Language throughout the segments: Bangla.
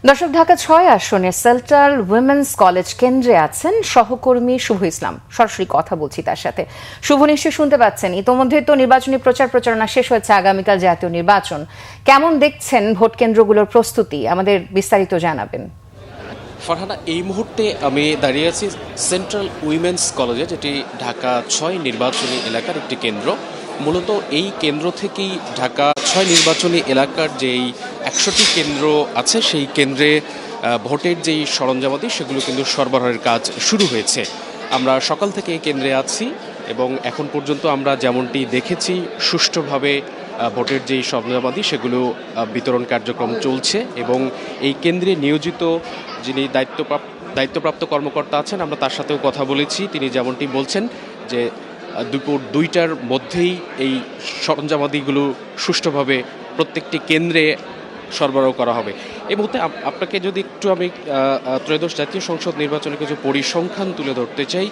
দর্শক, ঢাকা ৬ আসনে সেন্ট্রাল উইমেন্স কলেজ কেন্দ্রে আছেন সহকর্মী শুভ ইসলাম। সরাসরি কথা বলছি তার সাথে। শুভ, নিশ্চয়ই শুনতে পাচ্ছেন। ইতোমধ্যে তো নির্বাচনী প্রচারণা শেষ হয়েছে, আগামীকাল জাতীয় নির্বাচন। কেমন দেখছেন ভোট কেন্দ্রগুলোর প্রস্তুতি? আমাদের বিস্তারিত জানাবেন। ফারহানা, এই মুহূর্তে আমি দাঁড়িয়ে আছি সেন্ট্রাল উইমেন্স কলেজে, যেটি ঢাকা ৬ নির্বাচনী এলাকার একটি কেন্দ্র। মূলত এই কেন্দ্র থেকেই ঢাকা ৬ নির্বাচনী এলাকার যেই ১০০টি কেন্দ্র আছে সেই কেন্দ্রে ভোটের যেই সরঞ্জামাদি সেগুলো কিন্তু সরবরাহের কাজ শুরু হয়েছে। আমরা সকাল থেকে এই কেন্দ্রে আছি এবং এখন পর্যন্ত আমরা যেমনটি দেখেছি সুষ্ঠুভাবে ভোটের যেই সরঞ্জামাদি সেগুলো বিতরণ কার্যক্রম চলছে এবং এই কেন্দ্রে নিয়োজিত যিনি দায়িত্বপ্রাপ্ত কর্মকর্তা আছেন, আমরা তার সাথেও কথা বলেছি। তিনি যেমনটি বলছেন যে দুপুর ২টার মধ্যেই এই সরঞ্জামাদিগুলো সুষ্ঠুভাবে প্রত্যেকটি কেন্দ্রে সরবরাহ করা হবে। এই মুহূর্তে আপনাকে যদি একটু আমি ত্রয়োদশ জাতীয় সংসদ নির্বাচনের কিছু পরিসংখ্যান তুলে ধরতে চাই।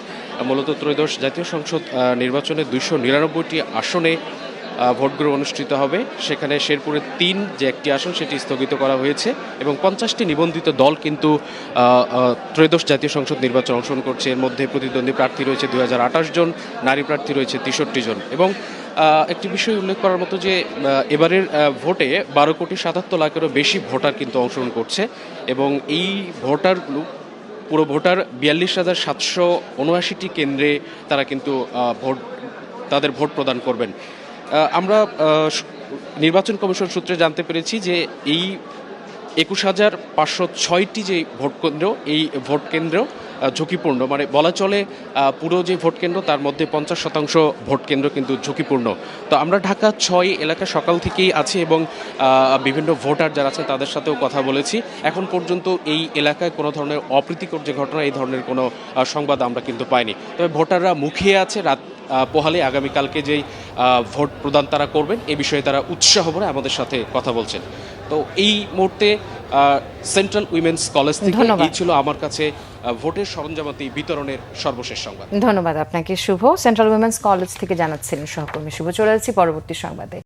মূলত ত্রয়োদশ জাতীয় সংসদ নির্বাচনে ২৯৯টি আসনে ভোটগুলো অনুষ্ঠিত হবে। সেখানে শেরপুরের ৩ যে একটি আসন সেটি স্থগিত করা হয়েছে এবং ৫০টি নিবন্ধিত দল কিন্তু ত্রয়োদশ জাতীয় সংসদ নির্বাচনে অংশগ্রহণ করছে। এর মধ্যে প্রতিদ্বন্দ্বী প্রার্থী রয়েছে ২০২৮ জন, নারী প্রার্থী রয়েছে ৬৩ জন। এবং একটি বিষয় উল্লেখ করার মতো যে এবারের ভোটে ১২,৭৭,০০,০০০-এরও বেশি ভোটার কিন্তু অংশগ্রহণ করছে এবং এই ভোটারগুলো পুরো ভোটার ৪২,৭৭৯টি কেন্দ্রে তারা কিন্তু তাদের ভোট প্রদান করবেন। আমরা নির্বাচন কমিশন সূত্রে জানতে পেরেছি যে এই ২১,৫০৬টি যে ভোট কেন্দ্র, এই ভোট কেন্দ্র ঝুঁকিপূর্ণ, মানে বলা চলে পুরো যে ভোট কেন্দ্র তার মধ্যে ৫০% ভোট কেন্দ্র কিন্তু ঝুঁকিপূর্ণ। তো আমরা ঢাকা ৬ এলাকা সকাল থেকেই আছি এবং বিভিন্ন ভোটার যারা আছে তাদের সাথেও কথা বলেছি। এখন পর্যন্ত এই এলাকায় কোনো ধরনের অপ্রীতিকর যে ঘটনা, এই ধরনের কোনো সংবাদ আমরা কিন্তু পাইনি। তবে ভোটাররা মুখিয়ে আছে রাত পোহালে আগামীকালকে যেই ভোট প্রদান তারা করবেন এ বিষয়ে তারা উৎসাহ ভরে আমাদের সাথে কথা বলছেন। তো এই মুহূর্তে সেন্ট্রাল উইমেন্স কলেজ থেকে এই ছিল আমার কাছে ভোটের সরঞ্জামাদি বিতরণের সর্বশেষ সংবাদ। ধন্যবাদ আপনাকে শুভ। সেন্ট্রাল উইমেন্স কলেজ থেকে জানাচ্ছিলেন সহকর্মী শুভ। চলে যাচ্ছি পরবর্তী সংবাদে।